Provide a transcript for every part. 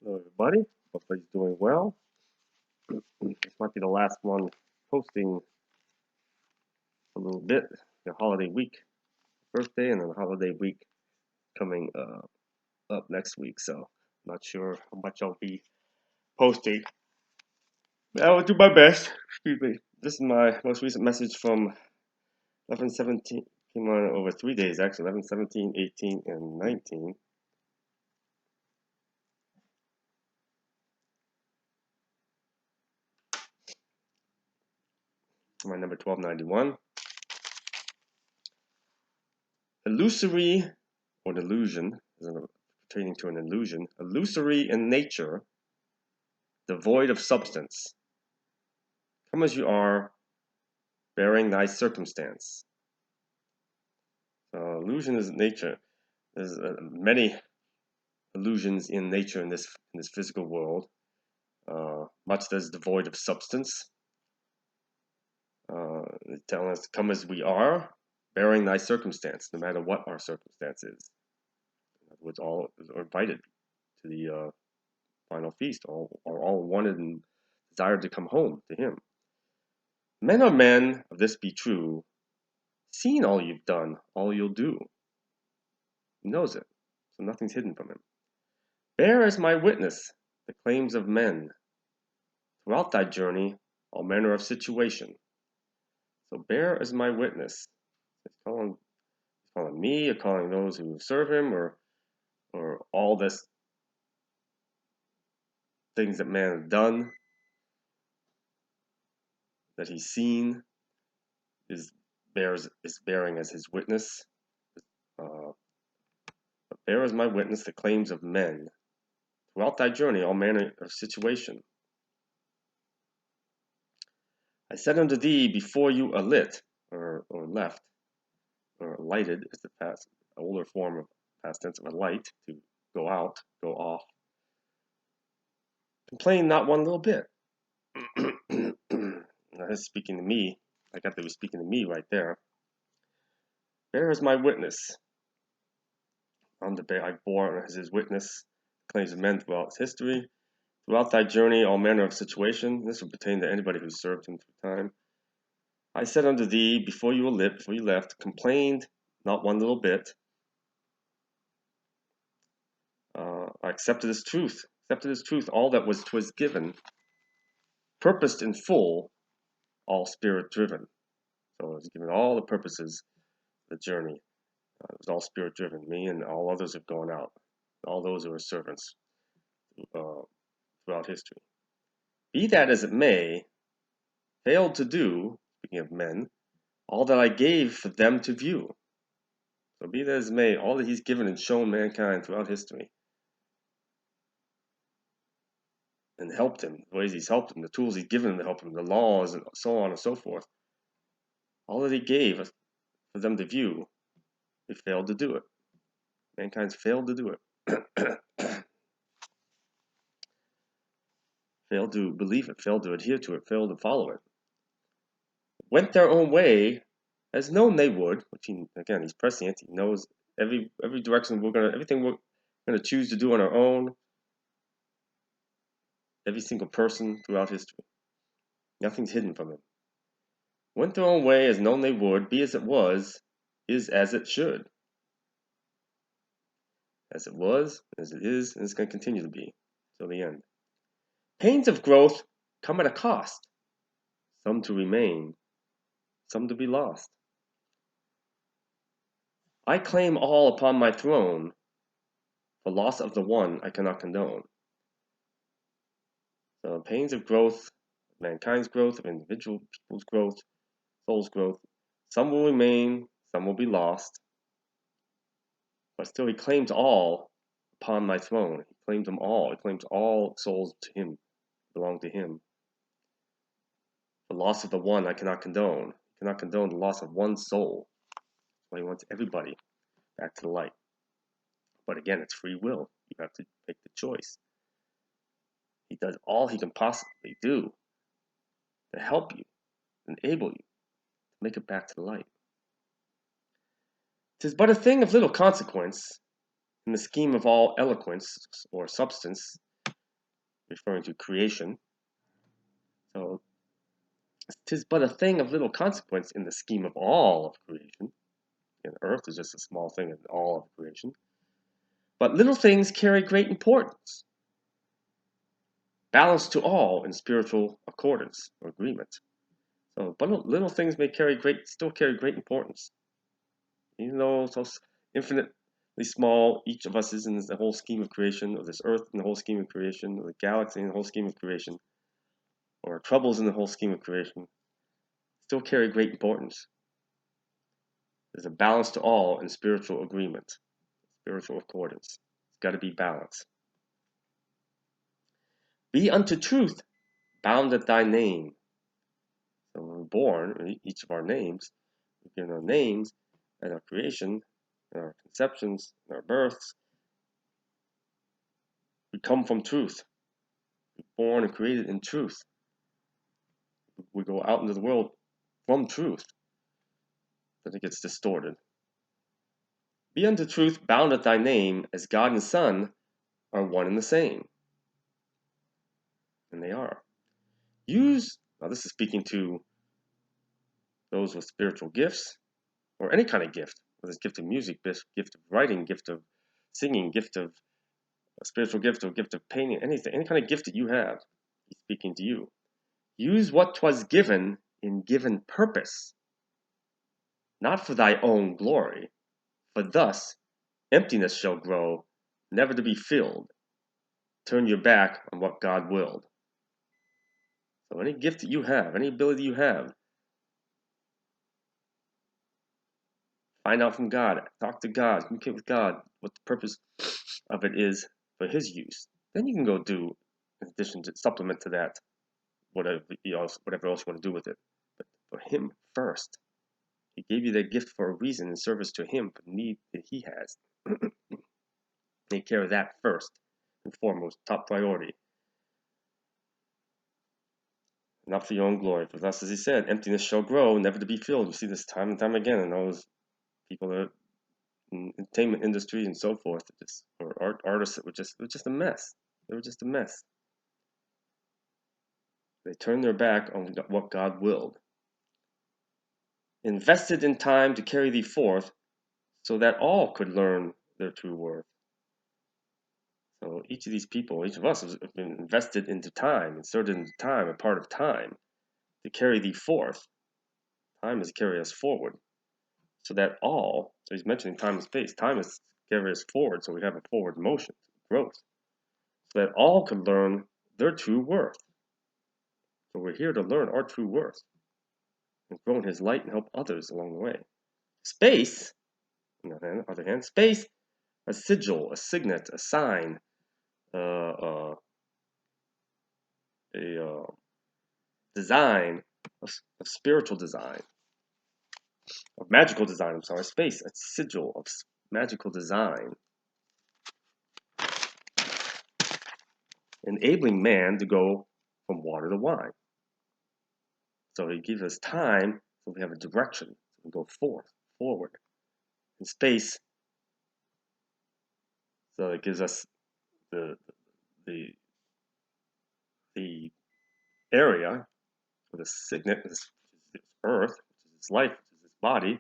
Hello, everybody. Hope everybody's doing well. This might be the last one posting a little bit. The holiday week, birthday, and then the holiday week coming up next week. So, I'm not sure how much I'll be posting. But I will do my best. Excuse me. This is my most recent message from 11/17. Came on over 3 days, actually 11, 17, 18, and 19. My number 1291. Illusory or delusion, pertaining to an illusion, illusory in nature, devoid of substance. Come as you are, bearing thy circumstance. Illusion is nature. There's many illusions in nature in this physical world. Much that is devoid of substance. Telling us to come as we are, bearing thy circumstance, no matter what our circumstance is. In other words, all are invited to the final feast. All are all wanted and desired to come home to him. Men are men, if this be true, seen all you've done, all you'll do. He knows it, so nothing's hidden from him. Bear as my witness the claims of men. Throughout thy journey, all manner of situation. So bear as my witness. He's calling me, or calling those who serve him, or all this things that man has done, that he's seen, is bearing as his witness. Bear as my witness the claims of men. Throughout thy journey, all manner of situation. I said unto thee before you alit, or left, or lighted is the past, older form of past tense of a light, to go out, go off. Complain not one little bit. That's speaking to me. I got that he was speaking to me right there. Bear as my witness. I bore as his witness claims of men throughout history. Throughout thy journey, all manner of situation. This would pertain to anybody who served him through time. I said unto thee before you left, complained not one little bit. I accepted as truth, all that was given, purposed in full, all spirit driven. So it was given all the purposes of the journey. It was all spirit driven. Me and all others have gone out, all those who are servants throughout history. Be that as it may, failed to do, speaking of men, all that I gave for them to view. So be that as it may, all that he's given and shown mankind throughout history, and helped him, the ways he's helped him, the tools he's given him to help him, the laws, and so on and so forth. All that he gave for them to view, they failed to do it. Mankind's failed to do it. Failed to believe it, failed to adhere to it, failed to follow it. Went their own way, as known they would, which he's prescient, he knows every direction everything we're gonna choose to do on our own, every single person throughout history. Nothing's hidden from him. Went their own way as known they would, be as it was, is as it should. As it was, as it is, and it's going to continue to be till the end. Pains of growth come at a cost, some to remain, some to be lost. I claim all upon my throne, for loss of the one I cannot condone. So pains of growth, mankind's growth, of individual people's growth, soul's growth, some will remain, some will be lost, but still he claims all upon my throne. He claims them all. He claims all souls to him, belong to him. The loss of the one I cannot condone. I cannot condone the loss of one soul. That's why he wants everybody back to the light. But again, it's free will. You have to make the choice. He does all he can possibly do to help you, enable you to make it back to the light. 'Tis but a thing of little consequence in the scheme of all eloquence or substance, referring to creation. So, 'tis but a thing of little consequence in the scheme of all of creation. And earth is just a small thing in all of creation. But little things carry great importance, balanced to all in spiritual accordance or agreement. So, but little things may still carry great importance, even though so infinitely small each of us is in the whole scheme of creation, or this earth in the whole scheme of creation, or the galaxy in the whole scheme of creation, or our troubles in the whole scheme of creation, still carry great importance. There's a balance to all in spiritual agreement, spiritual accordance. It's got to be balance. Be unto truth bound at thy name. So when we're born, each of our names, we've given our names at our creation, and our conceptions, and our births. We come from truth. We're born and created in truth. We go out into the world from truth. Then it gets distorted. Be unto truth bound at thy name, as God and Son are one and the same. And they are. Now this is speaking to those with spiritual gifts, or any kind of gift, whether it's gift of music, gift of writing, gift of singing, gift of a spiritual gift, or gift of painting, anything, any kind of gift that you have, he's speaking to you. Use what 'twas given in given purpose, not for thy own glory, for thus emptiness shall grow, never to be filled. Turn your back on what God willed. So any gift that you have, any ability you have, find out from God, talk to God, communicate with God what the purpose of it is for His use. Then you can go do, in addition to supplement to that, whatever else you want to do with it. But for Him first. He gave you that gift for a reason in service to Him, for the need that He has. Take care of that first and foremost, top priority. Not for your own glory, for thus, as He said, emptiness shall grow, never to be filled. You see this time and time again in those people that are in the entertainment industry and so forth, or artists that were just a mess. They were just a mess. They turned their back on what God willed. Invested in time to carry thee forth, so that all could learn their true worth. So each of these people, each of us, have been invested into time, inserted into time, a part of time, to carry thee forth. Time is to carry us forward. So that all, so he's mentioning time and space, time is to carry us forward, so we have a forward motion, growth. So that all can learn their true worth. So we're here to learn our true worth and grow in His light and help others along the way. Space, on the other hand, space, a sigil, a signet, a sign, a design, of spiritual design, of magical design, I'm sorry, space, a sigil of magical design, enabling man to go from water to wine. So He gives us time, so we have a direction, so we go forward. In space, so it gives us the area, or the signet, which is this earth, which is this life, which is this body.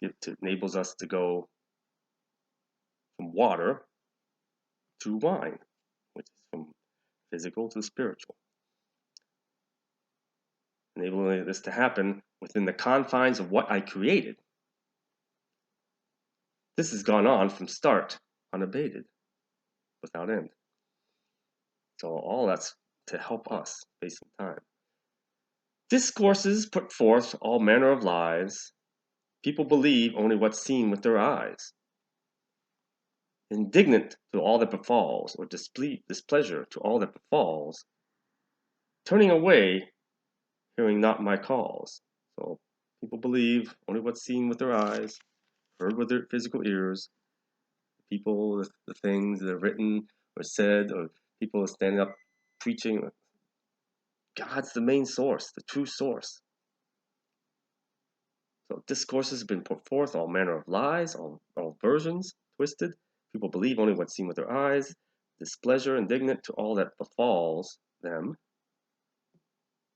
It enables us to go from water to wine, which is from physical to spiritual. Enabling this to happen within the confines of what I created. This has gone on from start, unabated, without end. So all that's to help us, space and time. Discourses put forth all manner of lies. People believe only what's seen with their eyes. Indignant to all that befalls, or displeasure to all that befalls, turning away, hearing not my calls. So people believe only what's seen with their eyes, heard with their physical ears. People, the things that are written or said, or people standing up preaching. God's the main source, the true source. So discourses have been put forth, all manner of lies, all versions, twisted. People believe only what's seen with their eyes. displeasure, indignant to all that befalls them.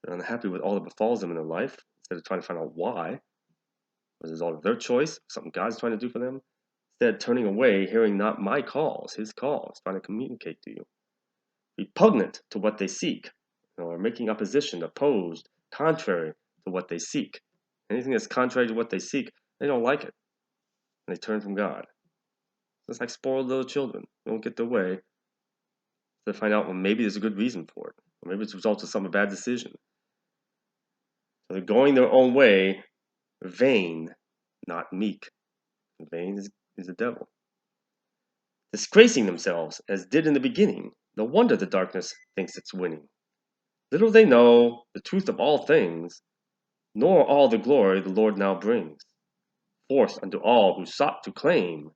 They're unhappy with all that befalls them in their life, instead of trying to find out why. Was it all of their choice? Something God's trying to do for them? Instead, turning away, hearing not my calls, his calls, trying to communicate to you. Repugnant to what they seek, or making opposition, opposed, contrary to what they seek. Anything that's contrary to what they seek, they don't like it. And they turn from God. It's like spoiled little children. They don't get their way. They find out, well, maybe there's a good reason for it. Or maybe it's a result of some bad decision. So they're going their own way, vain, not meek. Vain is the devil. Disgracing themselves, as did in the beginning. No wonder the darkness thinks it's winning. Little they know the truth of all things, nor all the glory the Lord now brings forth unto all who sought to claim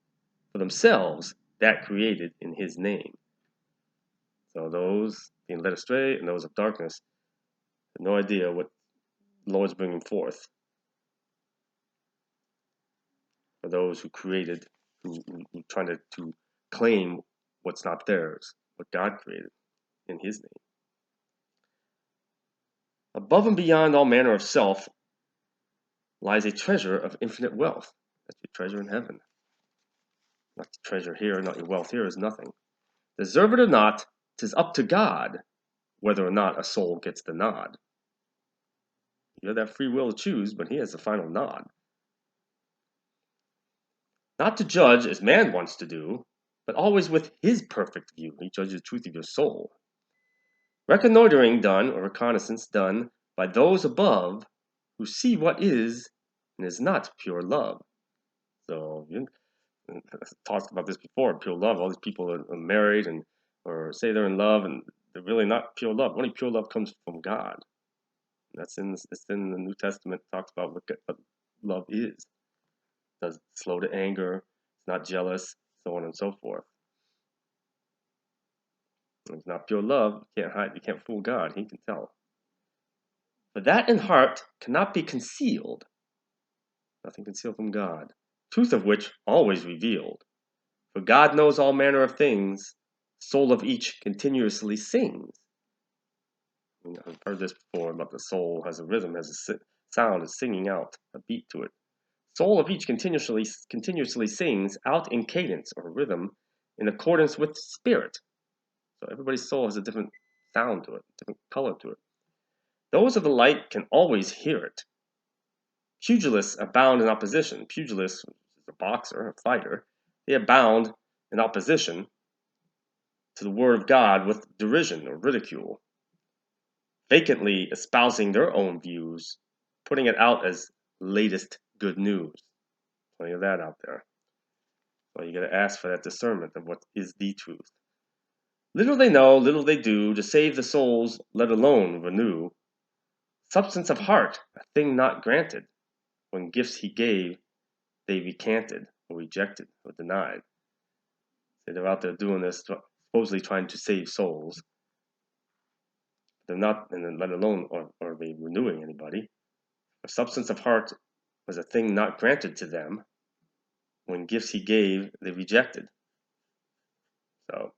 for themselves that created in his name. So those being led astray and those of darkness have no idea what the Lord's bringing forth. For those who created, who trying to claim what's not theirs, what God created in his name. Above and beyond all manner of self lies a treasure of infinite wealth. That's your treasure in heaven. Not the treasure here, not your wealth here is nothing. Deserve it or not, 'tis up to God whether or not a soul gets the nod. You have that free will to choose, but he has the final nod. Not to judge as man wants to do, but always with his perfect view. He judges the truth of your soul. Reconnoitering done, or reconnaissance done, by those above who see what is and is not pure love. So, I talked about this before, pure love. All these people are married and or say they're in love, and they're really not pure love. Only pure love comes from God. It's in the New Testament. It talks about what love is. It's slow to anger. It's not jealous, so on and so forth. When it's not pure love, you can't hide. You can't fool God. He can tell. But that in heart cannot be concealed. Nothing concealed from God. Truth of which always revealed. For God knows all manner of things. Soul of each continuously sings. I've heard this before about the soul has a rhythm, has a sound, is singing out, a beat to it. Soul of each continuously sings out in cadence or rhythm in accordance with spirit. So everybody's soul has a different sound to it, different color to it. Those of the light can always hear it. Pugilists abound in opposition. Pugilist is a boxer, a fighter. They abound in opposition to the word of God with derision or ridicule, vacantly espousing their own views, putting it out as latest good news. Plenty of that out there. So you got to ask for that discernment of what is the truth. Little they know, little they do, to save the souls, let alone renew. Substance of heart, a thing not granted. When gifts he gave, they recanted, or rejected, or denied. So they're out there doing this, supposedly trying to save souls. They're not, and then let alone are they renewing anybody. A substance of heart was a thing not granted to them. When gifts he gave, they rejected. So,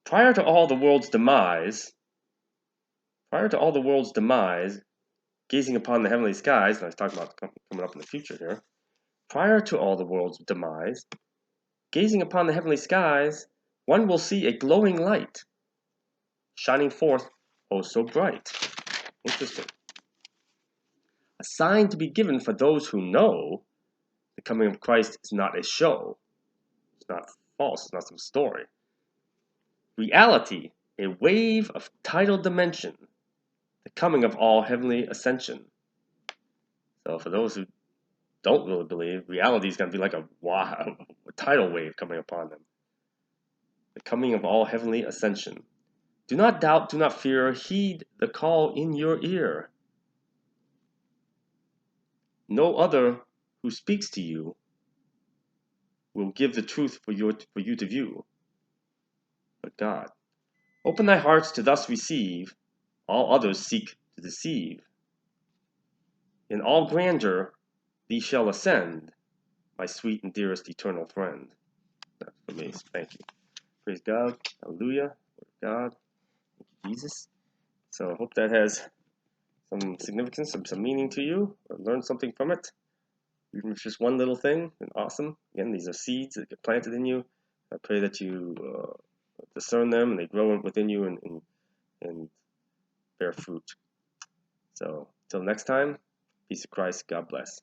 prior to all the world's demise, gazing upon the heavenly skies, and I was talking about coming up in the future here, prior to all the world's demise, gazing upon the heavenly skies, one will see a glowing light, shining forth oh so bright. Interesting. A sign to be given for those who know the coming of Christ is not a show. It's not false. It's not some story. Reality, a wave of tidal dimension, the coming of all heavenly ascension. So for those who don't really believe, reality is going to be like a tidal wave coming upon them. The coming of all heavenly ascension. Do not doubt, do not fear, heed the call in your ear. No other who speaks to you will give the truth for you to view, but God. Open thy hearts to thus receive, all others seek to deceive. In all grandeur thee shall ascend, my sweet and dearest eternal friend. That's for me. Thank you. Praise God. Hallelujah. God. Thank you, Jesus. So I hope that has some significance, some meaning to you, or learn something from it. Even if it's just one little thing, and awesome. Again, these are seeds that get planted in you. I pray that you discern them and they grow within you and bear fruit. So, till next time, peace of Christ. God bless.